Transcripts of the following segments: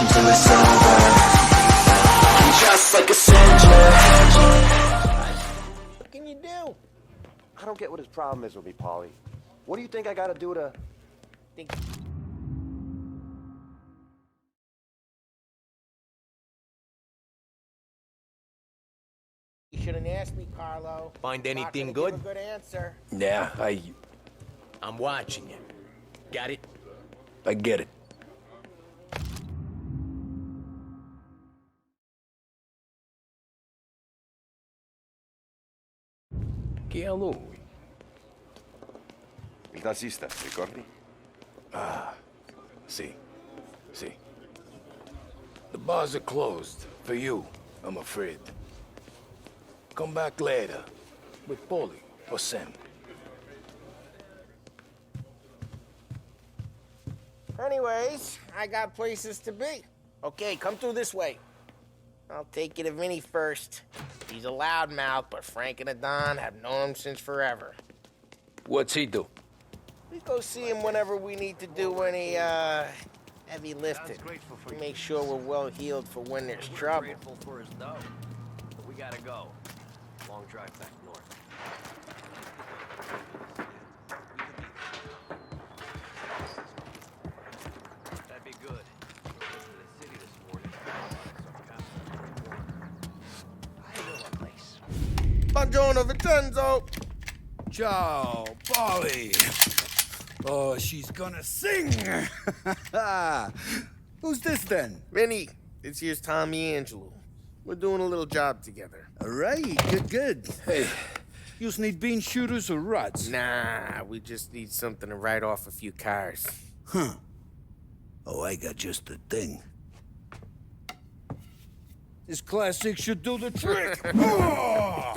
passion till it's over. Just like a soldier. What can you do? I don't get what his problem is with me, Paulie. What do you think I gotta do to... Think... You shouldn't ask me, Carlo. Find anything Not good? gonna give a good answer. Yeah, I'm watching you. Got it? I get it. Che a lui? Il nazista, ricordi? See. The bars are closed. For you, I'm afraid. Come back later. With Polly or Sam. Anyways, I got places to be. Okay, come through this way. I'll take you to Vinny first. He's a loudmouth, but Frank and the Don have known him since forever. What's he do? We go see him whenever we need to do any, heavy lifting. To make sure we're well healed for when there's trouble. Grateful for his dough. But we gotta go. Long drive back north. That'd be good. Went to the city this morning. I know a place. Buongiorno, Vincenzo! Ciao, Polly. Oh, she's gonna sing. Who's this then? Vinny, this here's Tommy Angelo. We're doing a little job together. All right, good. Hey, you need bean shooters or rods? Nah, we just need something to write off a few cars. Huh. Oh, I got just the thing. This classic should do the trick. Oh!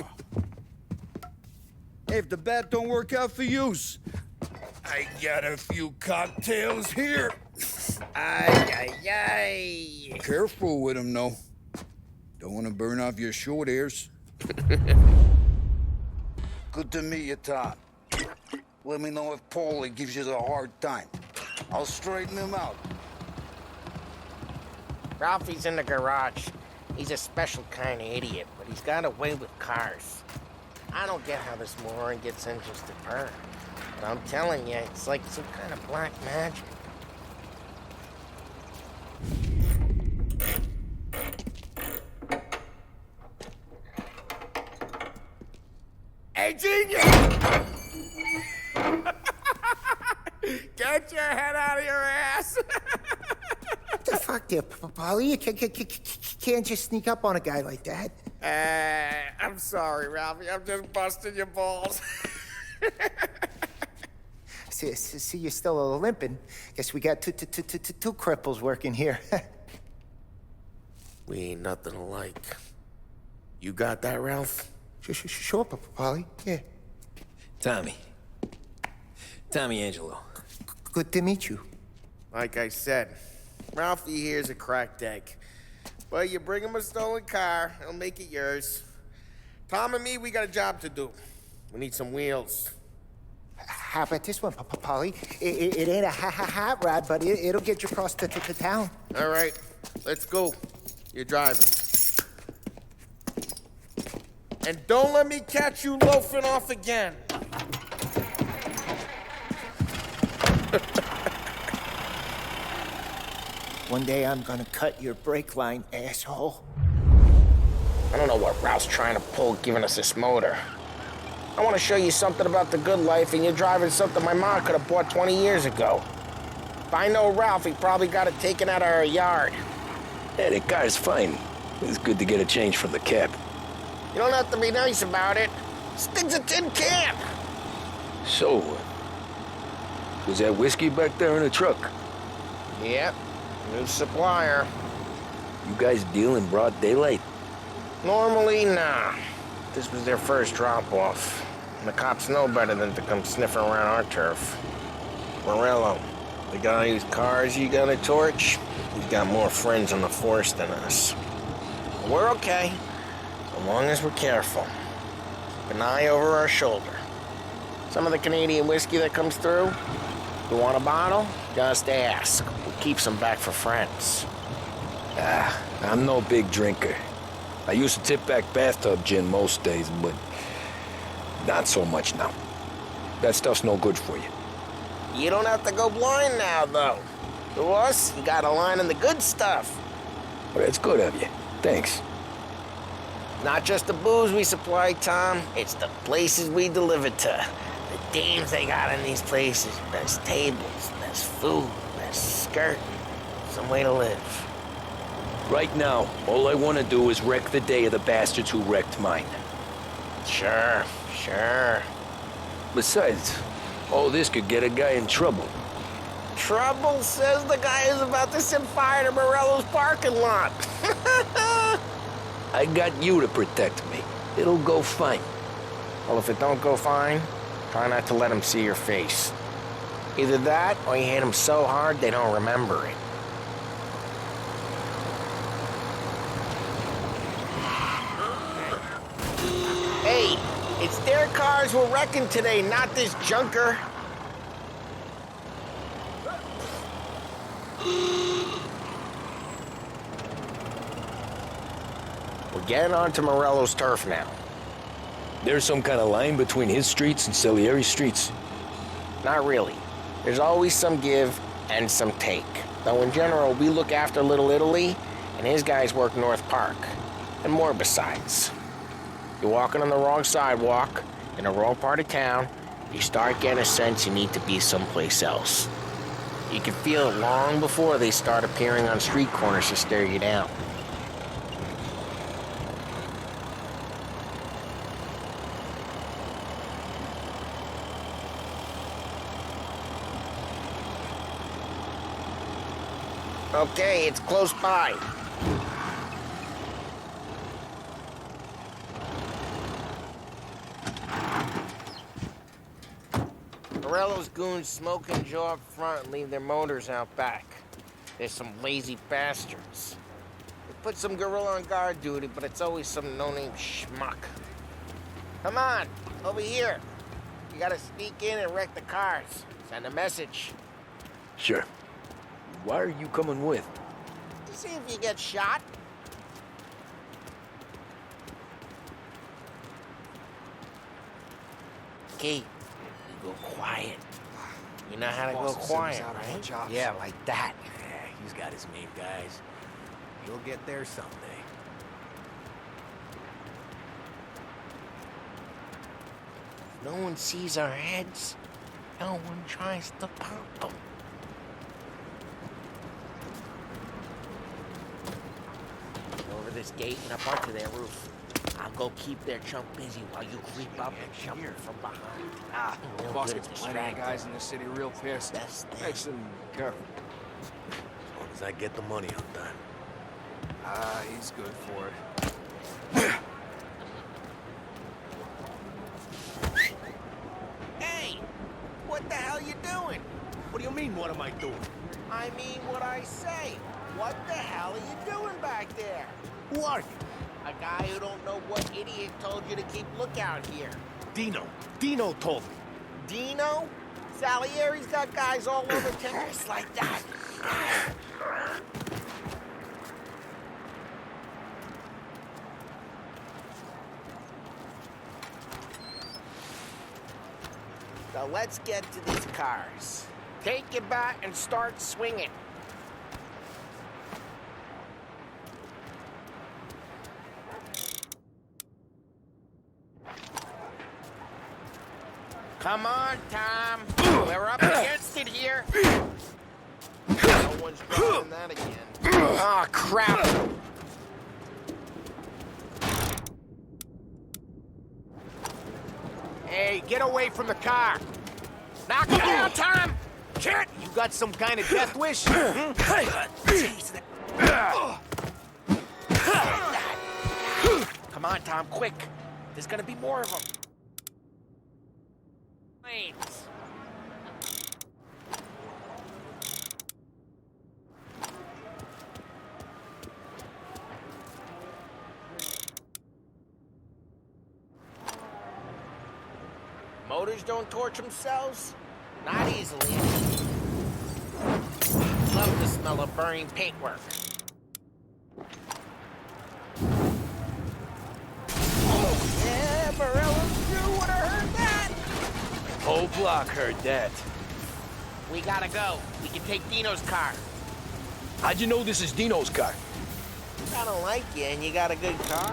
Hey, if the bat don't work out for yous, I got a few cocktails here. Ay. Careful with them, though. Don't want to burn off your short hairs. Good to meet you, Tom. Let me know if Paulie gives you the hard time. I'll straighten him out. Ralphie's in the garage. He's a special kind of idiot, but he's got a way with cars. I don't get how this moron gets engines to burn. But I'm telling you, it's like some kind of black magic. Hey, genius! Get your head out of your ass! What the fuck there, Polly? You can't just sneak up on a guy like that. I'm sorry, Ralphie. I'm just busting your balls. See, you're still limping. Guess we got two cripples working here. We ain't nothing alike. You got that, Ralph? Sure, Polly. Yeah. Tommy Angelo. Good to meet you. Like I said, Ralphie here's a cracked egg. But you bring him a stolen car, he'll make it yours. Tom and me, we got a job to do. We need some wheels. How about this one, Polly? It ain't a hot rod, but it'll get you across to town. All right, let's go. You're driving. And don't let me catch you loafing off again. One day I'm gonna cut your brake line, asshole. I don't know what Ralph's trying to pull giving us this motor. I want to show you something about the good life, and you're driving something my mom could have bought 20 years ago. If I know Ralph, he probably got it taken out of our yard. Yeah, the car's fine. It's good to get a change from the cab. You don't have to be nice about it. This thing's a tin can. So, was that whiskey back there in the truck? Yep, new supplier. You guys deal in broad daylight? Normally, nah. This was their first drop-off. The cops know better than to come sniffing around our turf. Morello, the guy whose cars you got a torch, he's got more friends on the force than us. But we're okay, so long as we're careful. Keep an eye over our shoulder. Some of the Canadian whiskey that comes through, you want a bottle? Just ask. We keep some back for friends. I'm no big drinker. I used to tip back bathtub gin most days, but not so much now. That stuff's no good for you. You don't have to go blind now, though. To us, you got a line in the good stuff. Well, that's good of you. Thanks. Not just the booze we supply, Tom. It's the places we deliver to. The dames they got in these places. There's tables, there's food, there's skirting. Some way to live. Right now, all I want to do is wreck the day of the bastards who wrecked mine. Sure. Besides, all this could get a guy in trouble. Trouble, says the guy who's about to set fire to Morello's parking lot. I got you to protect me. It'll go fine. Well, if it don't go fine, try not to let them see your face. Either that, or you hit them so hard they don't remember it. Hey, it's their cars we're wrecking today, not this junker. We're getting onto Morello's turf now. There's some kind of line between his streets and Salieri's streets. Not really. There's always some give and some take. Though in general, we look after Little Italy, and his guys work North Park. And more besides. You're walking on the wrong sidewalk, in the wrong part of town, you start getting a sense you need to be someplace else. You can feel it long before they start appearing on street corners to stare you down. Okay, it's close by. Morello's goons smoke and jaw up front and leave their motors out back. There's some lazy bastards. They put some gorilla on guard duty, but it's always some no-name schmuck. Come on, over here. You gotta sneak in and wreck the cars. Send a message. Sure. Why are you coming with? To see if you get shot. Okay, you go quiet. You know how to go quiet, right? Yeah, like that. Yeah, he's got his main guys. You'll get there someday. No one sees our heads. No one tries to pop them. Over this gate and up onto their roof. I'll go keep their chump busy while you creep up and jump from behind. Boss gets plenty of guys in the city real pissed. Makes them careful. As long as I get the money on time. He's good for it. Hey! What the hell you doing? What do you mean, what am I doing? I mean what I say. What the hell are you doing back there? Who are you? A guy who don't know what idiot told you to keep lookout here. Dino. Dino told me. Dino? Salieri's got guys all over town just like that. So let's get to these cars. Take your bat and start swinging. Come on, Tom. We're up against it here. No one's driving that again. Oh, crap. Hey, get away from the car. Knock him down, Tom. Shit, you got some kind of death wish? Jeez, Come on, Tom, quick. There's gonna be more of them. Planes. Motors don't torch themselves? Not easily. Love the smell of burning paintwork. Yeah, Morello's crew would have heard that. Whole block heard that. We gotta go. We can take Dino's car. How'd you know this is Dino's car? I don't like you and you got a good car.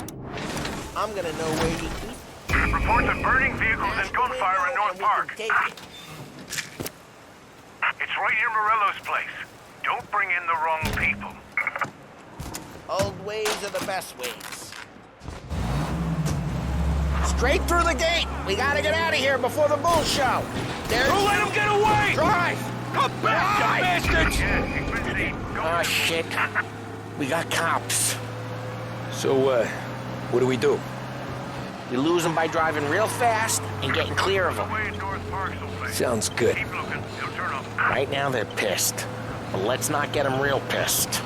I'm gonna know where you keep it. Reports of burning vehicles and gunfire in North Park. Take it. It's right near Morello's place. Don't bring in the wrong people. Old ways are the best ways. Straight through the gate. We gotta get out of here before the bull show. There's... Don't let him get away! Drive! Come back, you bastards! Yeah, he's been seen. Go. Oh, shit. We got cops. So, what do we do? We lose them by driving real fast and getting clear of them. Away in North Park someplace. Sounds good. Keep looking. He'll turn up. Right now they're pissed. But let's not get them real pissed.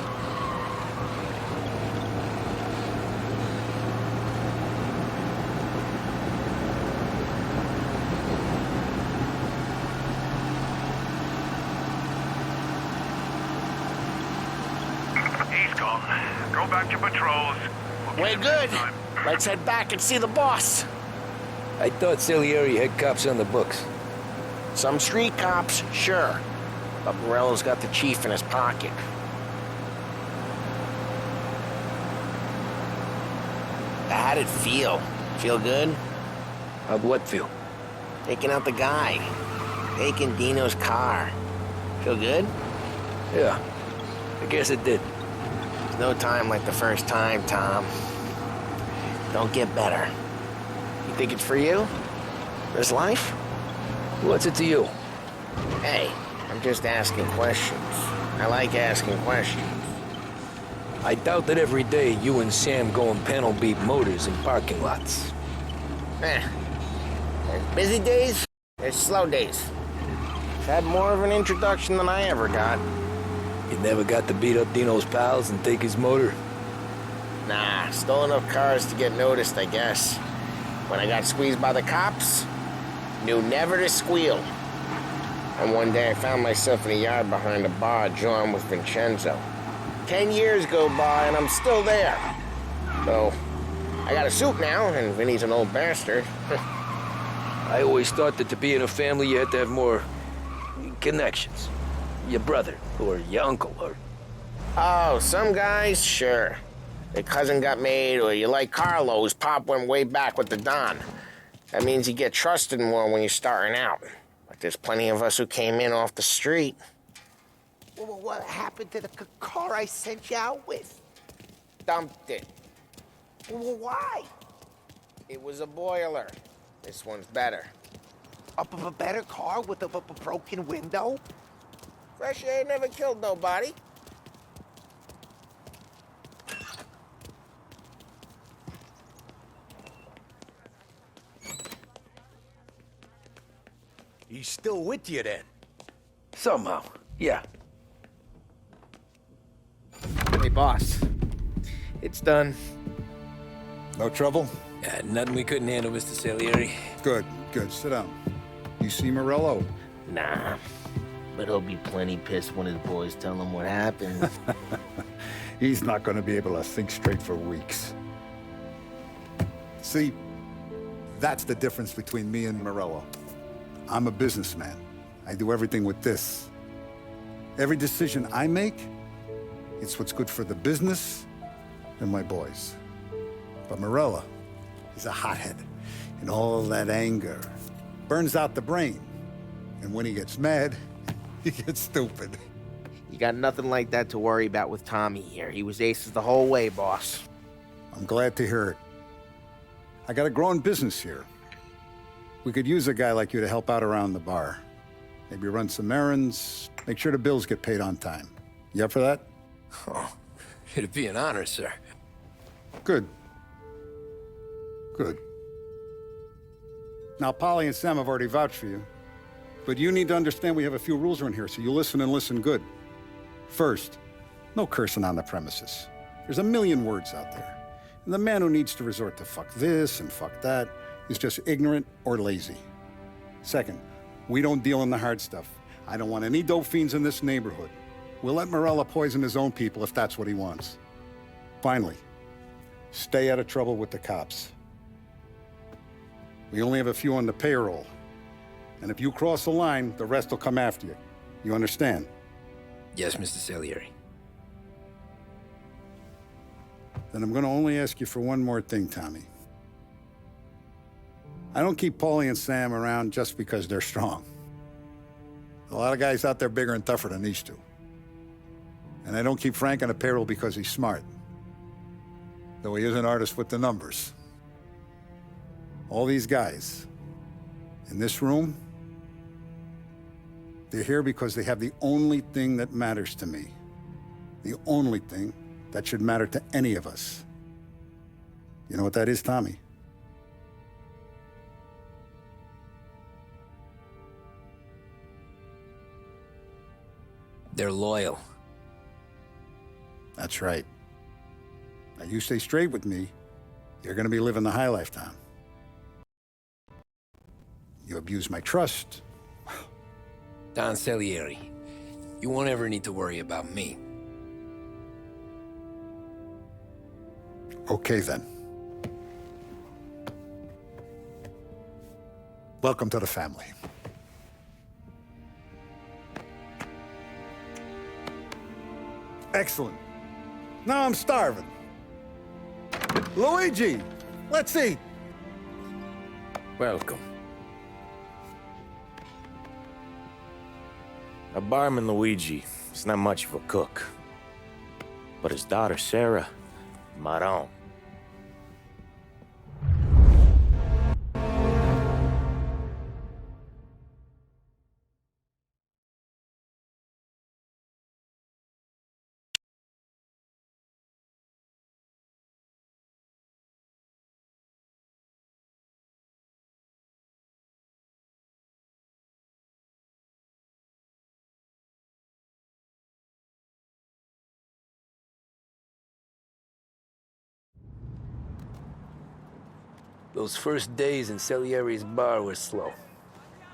He's gone. Go back to patrols. We'll Way keep him good. this time. Let's head back and see the boss. I thought Salieri had cops on the books. Some street cops, sure. But Morello's got the chief in his pocket. How'd it feel? Feel good? How'd what feel? Taking out the guy. Taking Dino's car. Feel good? Yeah, I guess it did. There's no time like the first time, Tom. Don't get better. You think it's for you? This life? What's it to you? Hey, I'm just asking questions. I like asking questions. I doubt that every day you and Sam go and panel beat motors in parking lots. There's busy days, there's slow days. I've had more of an introduction than I ever got. You never got to beat up Dino's pals and take his motor? Nah, stole enough cars to get noticed, I guess. When I got squeezed by the cops, knew never to squeal. And one day I found myself in a yard behind a bar drawn with Vincenzo. 10 years go by and I'm still there. So, I got a suit now, and Vinny's an old bastard. I always thought that to be in a family you had to have more connections. Your brother, or your uncle, or... Oh, some guys, sure. Their cousin got made, or you like Carlos, Pop went way back with the Don. That means you get trusted more when you're starting out. But there's plenty of us who came in off the street. Well, what happened to the car I sent you out with? Dumped it. Well, why? It was a boiler. This one's better. A better car with a broken window? Fresh air never killed nobody. He's still with you then? Somehow, yeah. Hey, boss. It's done. No trouble? Yeah, nothing we couldn't handle, Mr. Salieri. Good, good. Sit down. You see Morello? Nah. But he'll be plenty pissed when his boys tell him what happened. He's not going to be able to think straight for weeks. See, that's the difference between me and Morello. I'm a businessman. I do everything with this. Every decision I make, it's what's good for the business and my boys. But Morello is a hothead, and all that anger burns out the brain. And when he gets mad, he gets stupid. You got nothing like that to worry about with Tommy here. He was aces the whole way, boss. I'm glad to hear it. I got a growing business here. We could use a guy like you to help out around the bar. Maybe run some errands, make sure the bills get paid on time. You up for that? Oh, it'd be an honor, sir. Good. Good. Now, Polly and Sam have already vouched for you. But you need to understand we have a few rules around here, so you listen and listen good. First, no cursing on the premises. There's a million words out there. And the man who needs to resort to fuck this and fuck that is just ignorant or lazy. Second, we don't deal in the hard stuff. I don't want any dope fiends in this neighborhood. We'll let Morella poison his own people if that's what he wants. Finally, stay out of trouble with the cops. We only have a few on the payroll. And if you cross the line, the rest will come after you. You understand? Yes, Mr. Salieri. Then I'm gonna only ask you for one more thing, Tommy. I don't keep Paulie and Sam around just because they're strong. A lot of guys out there bigger and tougher than these two. And I don't keep Frank on the payroll because he's smart. Though he is an artist with the numbers. All these guys in this room, they're here because they have the only thing that matters to me. The only thing that should matter to any of us. You know what that is, Tommy? They're loyal. That's right. Now you stay straight with me, you're gonna be living the high life, Tom. You abuse my trust. Don Salieri, you won't ever need to worry about me. Okay, then. Welcome to the family. Excellent. Now I'm starving. Luigi, let's eat. Welcome. A barman Luigi is not much of a cook. But his daughter Sarah, Maron. Those first days in Salieri's bar were slow.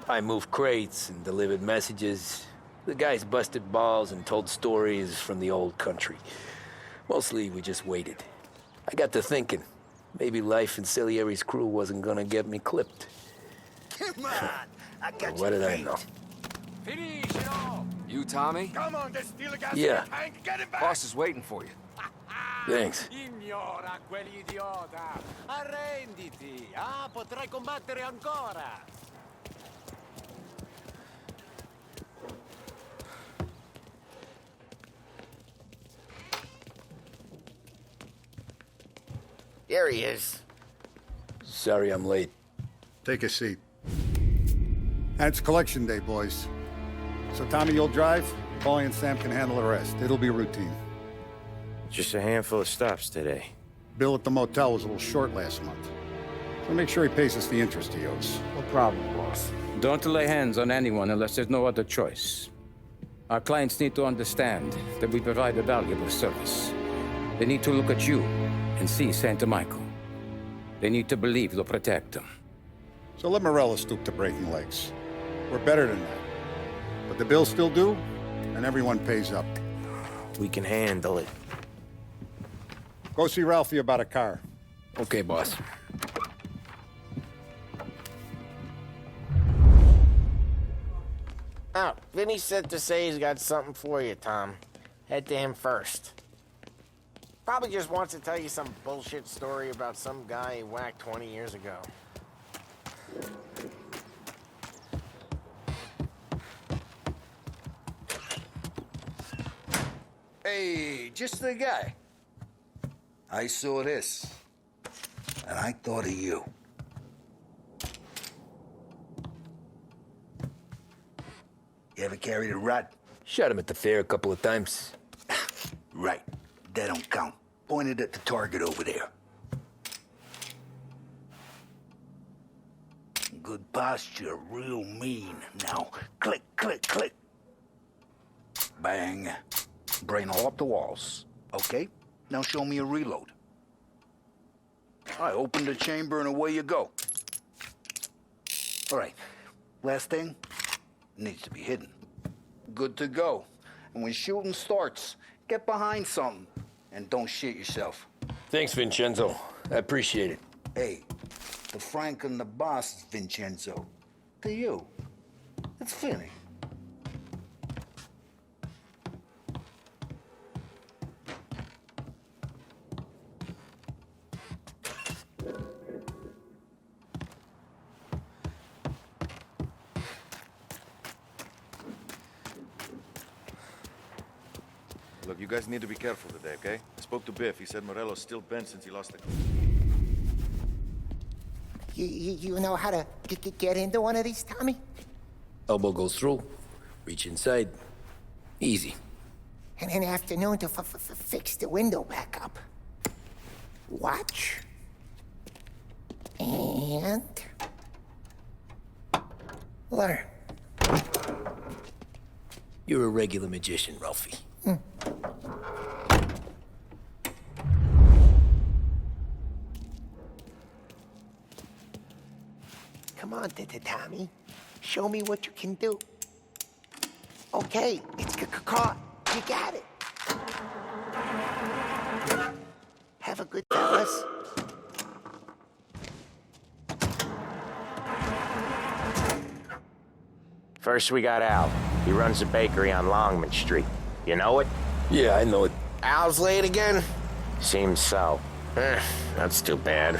I moved crates and delivered messages. The guys busted balls and told stories from the old country. Mostly, we just waited. I got to thinking, maybe life in Salieri's crew wasn't gonna get me clipped. Come on, I got What did I know? Finish it all! You, Tommy? Come on, there's still a gas Yeah. in the tank. Get it back. Boss is waiting for you. Thanks. Ignora quell'idiota! Arrenditi! Ah, potrai combattere ancora! There he is. Sorry I'm late. Take a seat. And it's collection day, boys. So Tommy, you'll drive. Paulie and Sam can handle the rest. It'll be routine. Just a handful of stops today. Bill at the motel was a little short last month. So make sure he pays us the interest he owes. No problem, boss. Don't lay hands on anyone unless there's no other choice. Our clients need to understand that we provide a valuable service. They need to look at you and see Santa Michael. They need to believe you'll protect them. So let Morella stoop to breaking legs. We're better than that. But the bills still due, and everyone pays up. We can handle it. Go see Ralphie about a car. Okay, boss. Oh, Vinny said to say he's got something for you, Tom. Head to him first. Probably just wants to tell you some bullshit story about some guy he whacked 20 years ago. Hey, just the guy. I saw this, and I thought of you. You ever carried a rod? Shot him at the fair a couple of times. Right. That don't count. Pointed at the target over there. Good posture, real mean. Now, click, click, click. Bang. Brain all up the walls. Okay, now show me a reload. I open the chamber and away you go. All right, last thing, needs to be hidden. Good to go. And when shooting starts, get behind something. And don't shit yourself. Thanks, Vincenzo. I appreciate it. Hey, the Frank and the boss is Vincenzo. To you, it's Finny. Look, you guys need to be careful today, okay? I spoke to Biff. He said Morello's still bent since he lost the... You know how to get into one of these, Tommy? Elbow goes through, reach inside. Easy. And an afternoon to fix the window back up. Watch. And... learn. You're a regular magician, Ralphie. Come on, Tommy. Show me what you can do. Okay, it's caught. You got it. Have a good fellas. First, we got Al. He runs a bakery on Longman Street. You know it? Yeah, I know it. Al's late again? Seems so. That's too bad.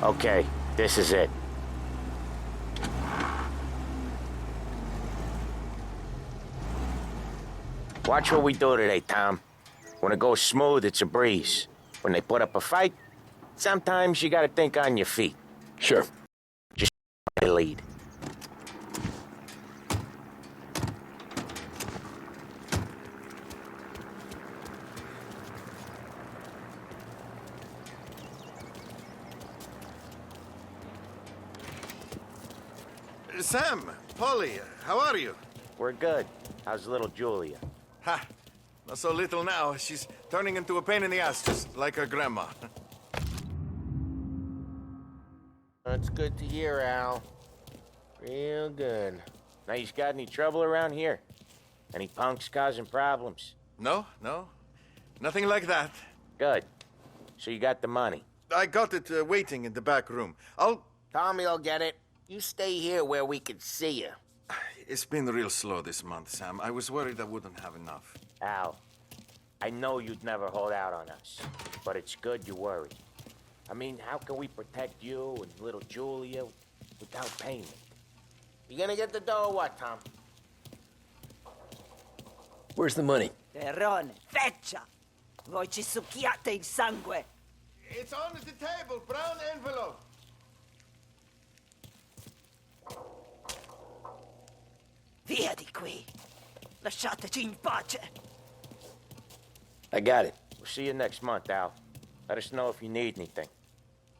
Okay, this is it. Watch what we do today, Tom. When it goes smooth, it's a breeze. When they put up a fight, sometimes you gotta think on your feet. Sure. Just lead. Sam, Polly, how are you? We're good. How's little Julia? Ha! Not so little now. She's turning into a pain in the ass, just like her grandma. That's good to hear, Al. Real good. Now, you got any trouble around here? Any punks causing problems? No, no. Nothing like that. Good. So you got the money? I got it waiting in the back room. Tommy'll get it. You stay here where we can see you. It's been real slow this month, Sam. I was worried I wouldn't have enough. Al, I know you'd never hold out on us, but it's good you worry. I mean, how can we protect you and little Julia without payment? You gonna get the dough or what, Tom? Where's the money? Terrone, feccia! Voi ci succhiate il sangue! It's on the table, brown envelope. Via di qui! Lasciateci in pace! I got it. We'll see you next month, Al. Let us know if you need anything.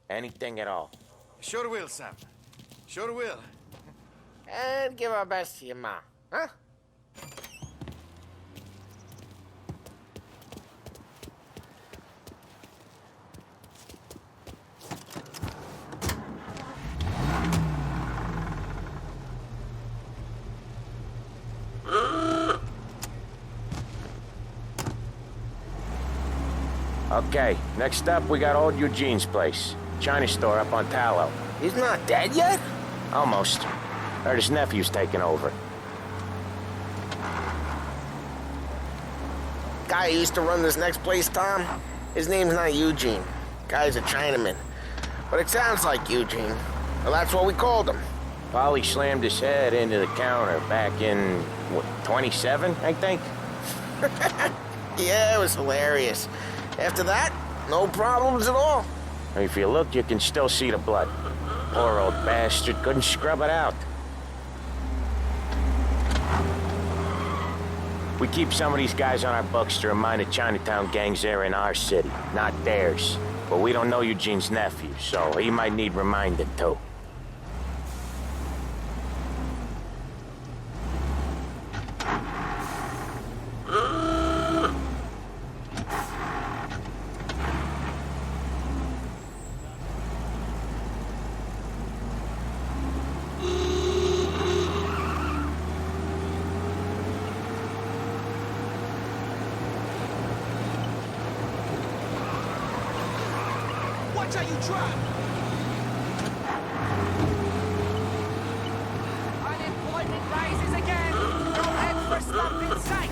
Anything at all. Sure will, Sam. Sure will. And give our best to your mom, huh? Okay, next up, we got old Eugene's place. China store up on Tallow. He's not dead yet? Almost. Heard his nephew's taking over. Guy who used to run this next place, Tom, his name's not Eugene. Guy's a Chinaman. But it sounds like Eugene. Well, that's what we called him. Polly slammed his head into the counter back in, what, 27, I think? Yeah, it was hilarious. After that, no problems at all. If you look, you can still see the blood. Poor old bastard couldn't scrub it out. We keep some of these guys on our books to remind the Chinatown gangs they're in our city, not theirs. But we don't know Eugene's nephew, so he might need reminding too. Watch how you drive! Unemployment rises again! No head for slump in sight!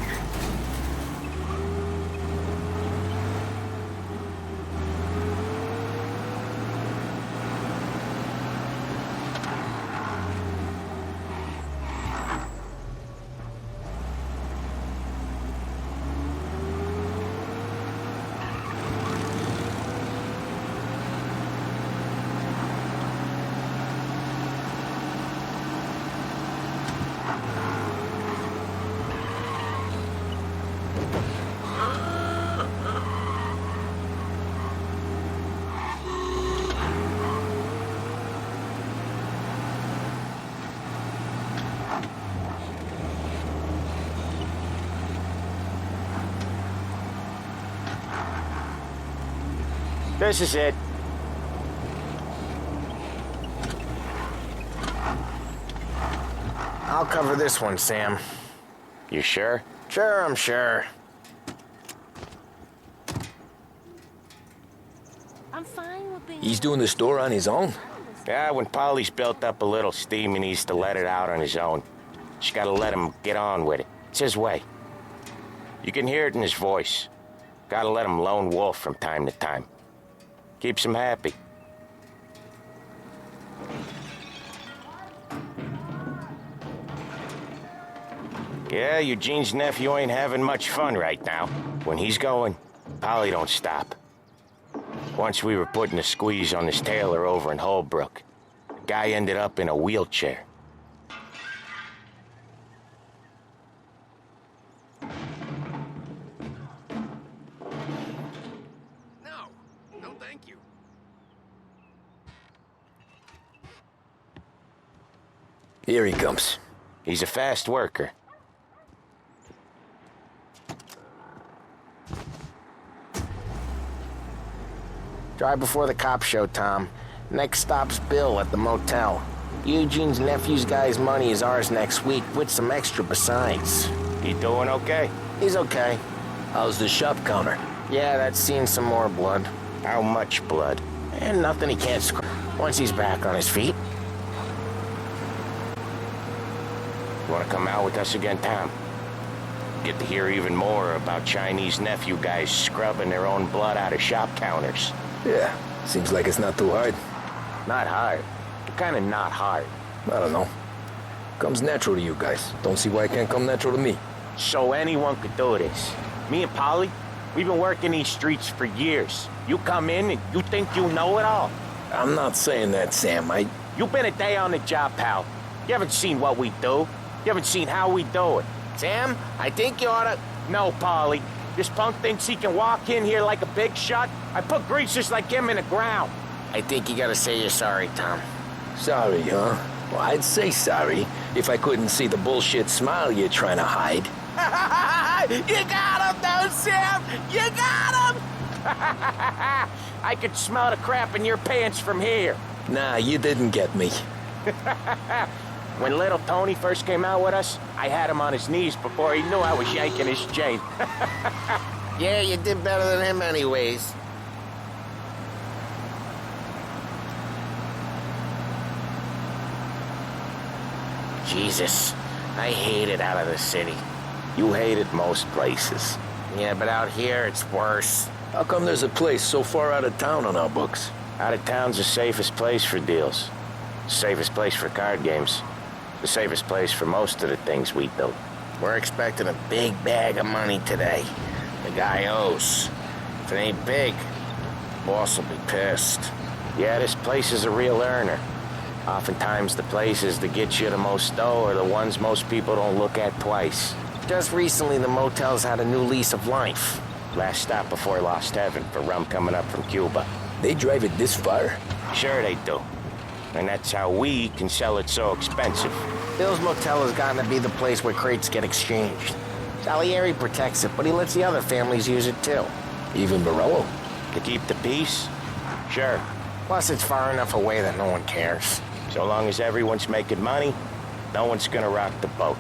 This is it. I'll cover this one, Sam. You sure? Sure, I'm sure. I'm fine with being... He's doing the store on his own? Yeah, when Polly's built up a little steam, he needs to let it out on his own. Just gotta let him get on with it. It's his way. You can hear it in his voice. Gotta let him lone wolf from time to time. Keeps him happy. Yeah, Eugene's nephew ain't having much fun right now. When he's going, Polly don't stop. Once we were putting a squeeze on this tailor over in Holbrook. The guy ended up in a wheelchair. No, thank you. Here he comes. He's a fast worker. Drive before the cops show, Tom. Next stop's Bill at the motel. Eugene's nephew's guy's money is ours next week, with some extra besides. He doing okay? He's okay. How's the shop counter? Yeah, that's seen some more blood. How much blood? And nothing he can't screw once he's back on his feet. You wanna come out with us again, Tom? Get to hear even more about Chinese nephew guys scrubbing their own blood out of shop counters. Yeah, seems like it's not too hard. Not hard. Kinda not hard. I don't know. Comes natural to you guys. Don't see why it can't come natural to me. So anyone could do this. Me and Polly, we've been working these streets for years. You come in and you think you know it all. I'm not saying that, Sam. You've been a day on the job, pal. You haven't seen what we do. You haven't seen how we do it. Sam, I think you oughta... No, Polly. This punk thinks he can walk in here like a big shot. I put greasers like him in the ground. I think you gotta say you're sorry, Tom. Sorry, huh? Well, I'd say sorry if I couldn't see the bullshit smile you're trying to hide. You got him, though, Sam! You got him! I could smell the crap in your pants from here. Nah, you didn't get me. When little Tony first came out with us, I had him on his knees before he knew I was yanking his chain. Yeah, you did better than him anyways. Jesus, I hate it out of the city. You hate it most places. Yeah, but out here, it's worse. How come there's a place so far out of town on our books? Out of town's the safest place for deals. The safest place for card games. The safest place for most of the things we do. We're expecting a big bag of money today. The guy owes. If it ain't big, boss will be pissed. Yeah, this place is a real earner. Oftentimes the places that get you the most dough are the ones most people don't look at twice. Just recently, the motel's had a new lease of life. Last stop before Lost Heaven for rum coming up from Cuba. They drive it this far? Sure they do. And that's how we can sell it so expensive. Bill's Motel has gotten to be the place where crates get exchanged. Salieri protects it, but he lets the other families use it too. Even Morello? To keep the peace? Sure. Plus, it's far enough away that no one cares. So long as everyone's making money, no one's gonna rock the boat.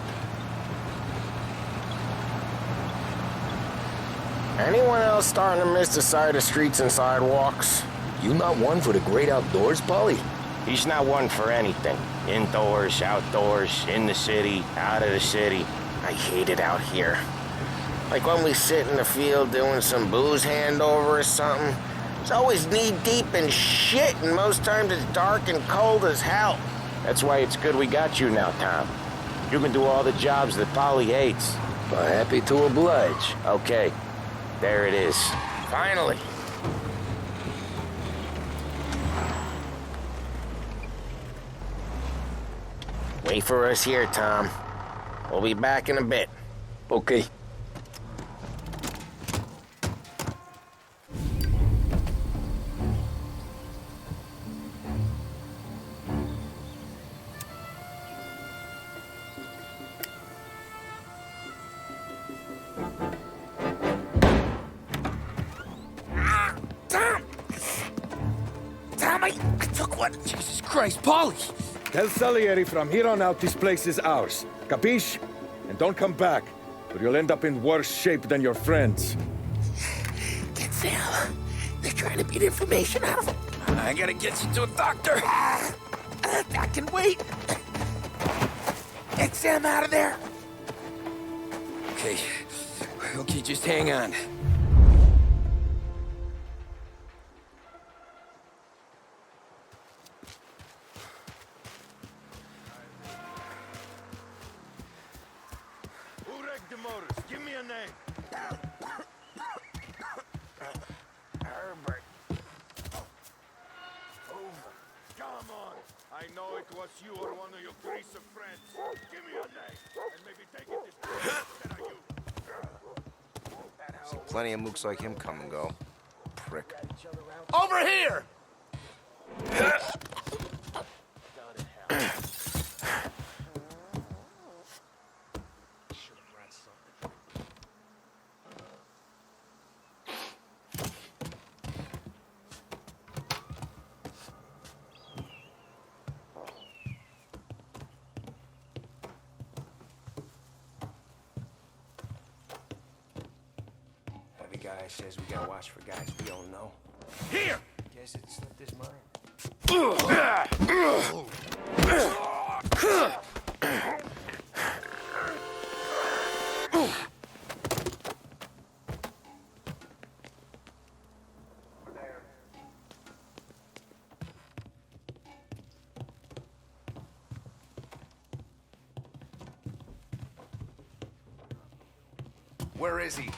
Anyone else starting to miss the side of streets and sidewalks? You not one for the great outdoors, Polly? He's not one for anything. Indoors, outdoors, in the city, out of the city. I hate it out here. Like when we sit in the field doing some booze handover or something. It's always knee-deep in shit, and most times it's dark and cold as hell. That's why it's good we got you now, Tom. You can do all the jobs that Polly hates. Well, happy to oblige. Okay, there it is. Finally. Wait for us here, Tom. We'll be back in a bit. Okay. I took one. Jesus Christ, Polly! Tell Salieri from here on out this place is ours. Capiche? And don't come back, or you'll end up in worse shape than your friends. Get Sam. They're trying to beat information out of him. I gotta get you to a doctor. I can wait. Get Sam out of there. Okay. Okay, just hang on. Give me a name. Herbert. Come on. I know it was you or one of your greaser friends. Give me a name, and maybe take it this way instead of you. See plenty of mooks like him come and go. Prick. Over here! Every guy says we gotta watch for guys we don't know. Here! Guess it slipped his mind. Where is he?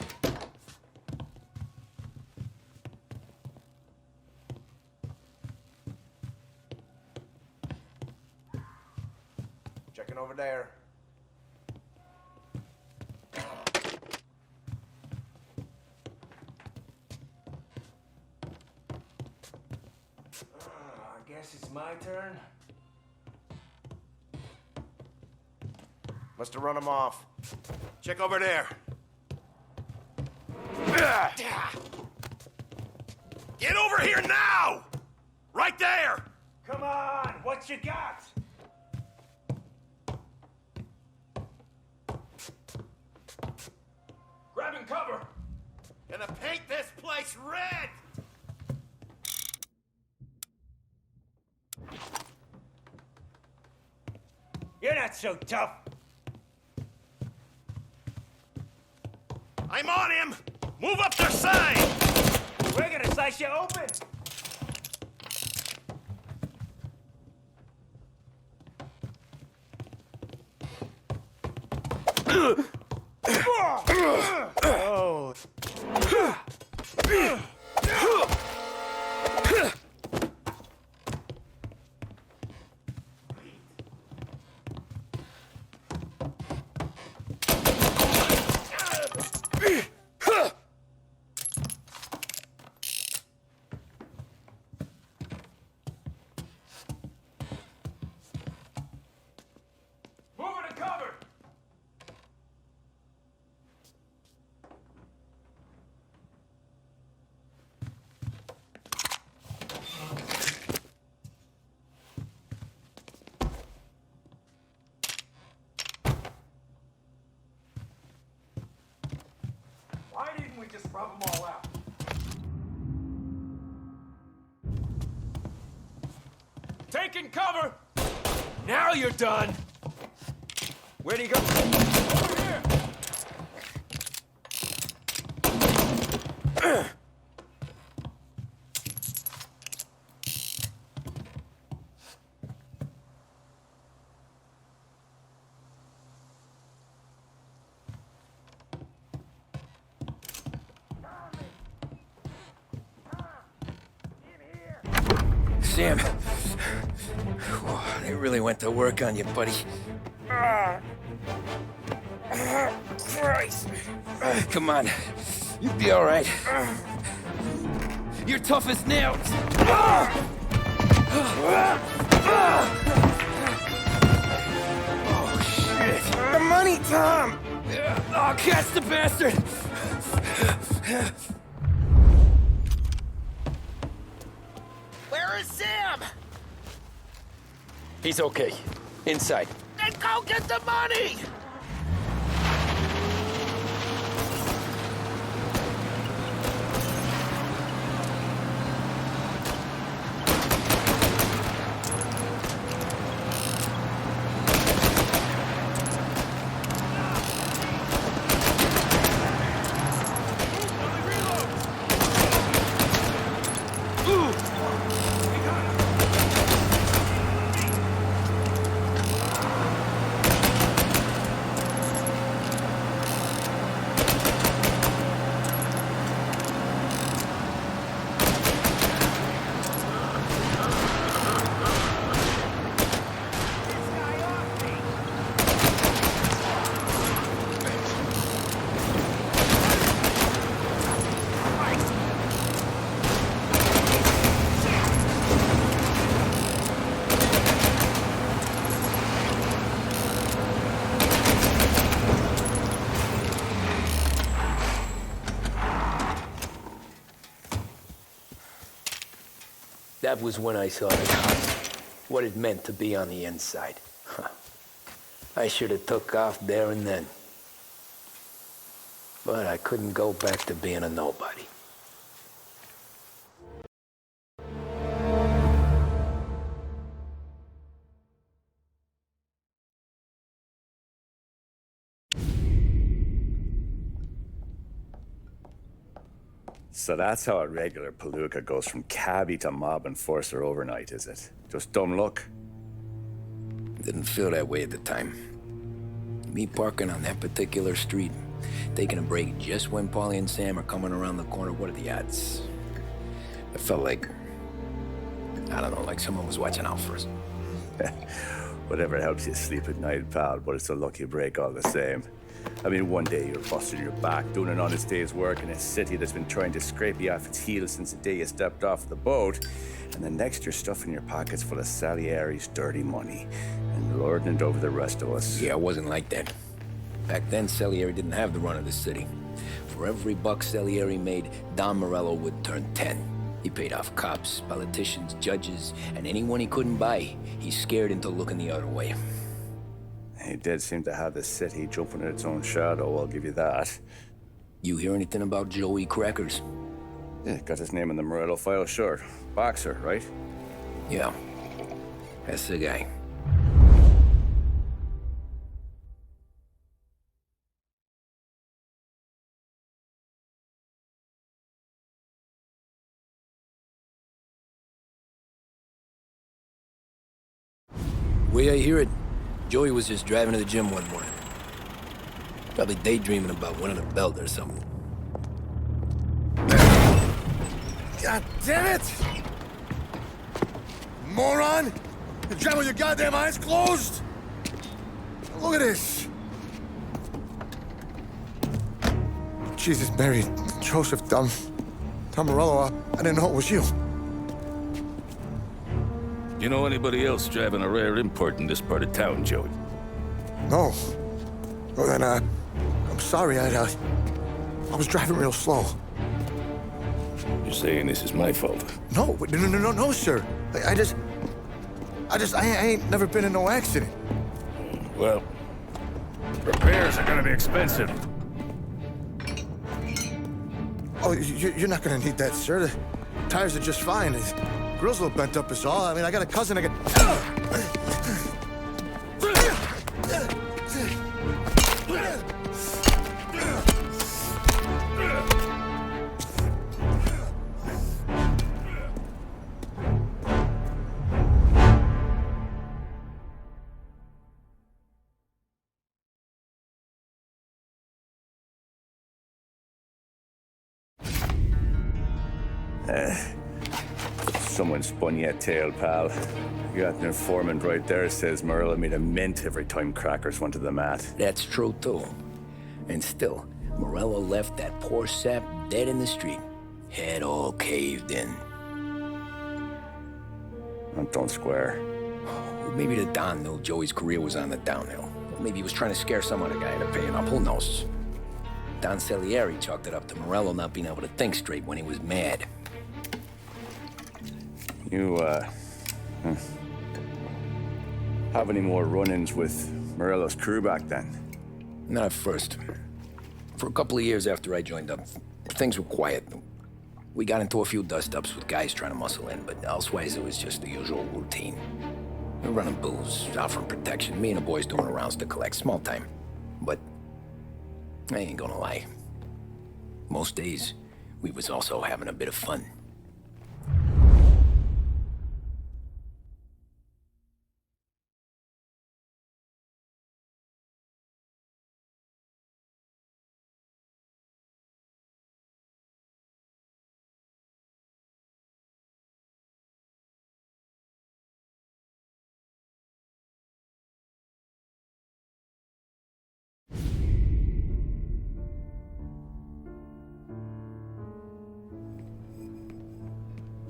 Checking over there. I guess it's my turn. Must have run him off. Check over there. Get over here now! Right there! Come on, what you got? Grabbing cover! Gonna paint this place red! You're not so tough. I'm on him! Move up their side! We're gonna slice you open! Oh. Moving to cover! Why didn't we just rub them all out? Taking cover! Now you're done! Where'd he go? Over here! Sam. They really went to work on you, buddy. Christ. Come on. You'll be all right. You're tough as nails. Oh, shit. The money, Tom! Oh, catch the bastard! Where is Sam? He's okay. Inside. Then go get the money! That was when I saw the cops. What it meant to be on the inside. Huh. I should have took off there and then. But I couldn't go back to being a nobody. So that's how a regular palooka goes from cabbie to mob enforcer overnight, is it? Just dumb luck? Didn't feel that way at the time. Me parking on that particular street, taking a break just when Paulie and Sam are coming around the corner, what are the odds? It felt like, I don't know, like someone was watching out for us. Whatever helps you sleep at night, pal, but it's a lucky break all the same. I mean, one day you're busting your back, doing an honest day's work in a city that's been trying to scrape you off its heels since the day you stepped off the boat, and the next you're stuffing your pockets full of Salieri's dirty money and lording it over the rest of us. Yeah, it wasn't like that. Back then, Salieri didn't have the run of the city. For every buck Salieri made, Don Morello would turn 10. He paid off cops, politicians, judges, and anyone he couldn't buy, he scared into looking the other way. He did seem to have the city jumping at its own shadow, I'll give you that. You hear anything about Joey Crackers? Yeah, got his name in the Morello file, sure. Boxer, right? Yeah, that's the guy. Way I hear it, Joey was just driving to the gym one morning. Probably daydreaming about winning a belt or something. God damn it! Moron! You drive with your goddamn eyes closed? Look at this! Jesus, Mary, Joseph, Tom Morello, I didn't know it was you. You know anybody else driving a rare import in this part of town, Joey? No. Well, then, I'm sorry, I was driving real slow. You're saying this is my fault? No, sir. I ain't never been in no accident. Well, repairs are gonna be expensive. Oh, you're not gonna need that, sir. The tires are just fine. The grill's a little bent up is all. I mean, I got a cousin that Someone spun you a tail, pal. You got an informant right there says Morello made a mint every time crackers went to the mat. That's true, too. And still, Morello left that poor sap dead in the street. Head all caved in. That don't square. Well, maybe the Don knew Joey's career was on the downhill. Or maybe he was trying to scare some other guy into paying up. Who knows? Don Salieri chalked it up to Morello not being able to think straight when he was mad. You, have any more run-ins with Morello's crew back then? Not at first. For a couple of years after I joined up, things were quiet. We got into a few dust-ups with guys trying to muscle in, but elsewise it was just the usual routine. We were running booze, offering protection, me and the boys doing rounds to collect, small time. But I ain't gonna lie. Most days, we was also having a bit of fun.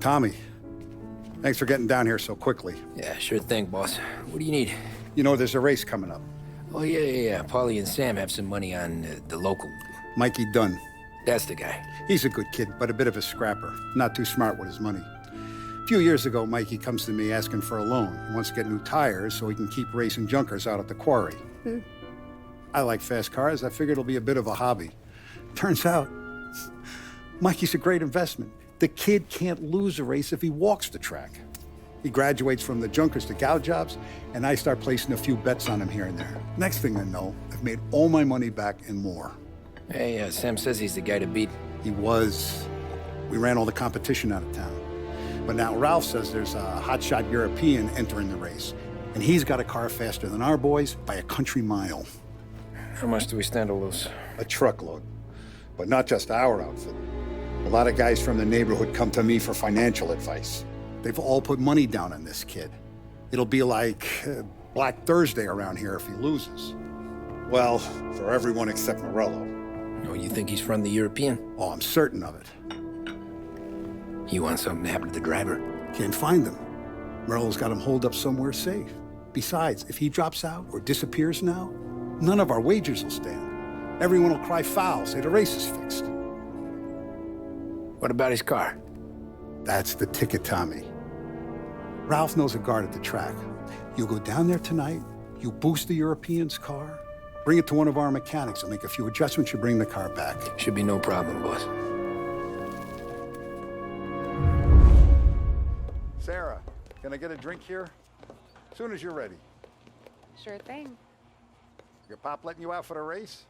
Tommy, thanks for getting down here so quickly. Yeah, sure thing, boss. What do you need? You know, there's a race coming up. Oh, yeah. Paulie and Sam have some money on the local. Mikey Dunn. That's the guy. He's a good kid, but a bit of a scrapper. Not too smart with his money. A few years ago, Mikey comes to me asking for a loan. He wants to get new tires so he can keep racing junkers out at the quarry. I like fast cars. I figured it'll be a bit of a hobby. Turns out, Mikey's a great investment. The kid can't lose a race if he walks the track. He graduates from the junkers to gal jobs, and I start placing a few bets on him here and there. Next thing I know, I've made all my money back and more. Hey, Sam says he's the guy to beat. He was. We ran all the competition out of town. But now Ralph says there's a hotshot European entering the race, and he's got a car faster than our boys by a country mile. How much do we stand to lose? A truckload. But not just our outfit. A lot of guys from the neighborhood come to me for financial advice. They've all put money down on this kid. It'll be like Black Thursday around here if he loses. Well, for everyone except Morello. Oh, you think he's from the European? Oh, I'm certain of it. You want something to happen to the driver? Can't find him. Morello's got him holed up somewhere safe. Besides, if he drops out or disappears now, none of our wagers will stand. Everyone will cry foul, say the race is fixed. What about his car? That's the ticket, Tommy. Ralph knows a guard at the track. You go down there tonight, you boost the European's car, bring it to one of our mechanics, and make a few adjustments, you bring the car back. Should be no problem, boss. Sarah, can I get a drink here? As soon as you're ready. Sure thing. Your pop letting you out for the race?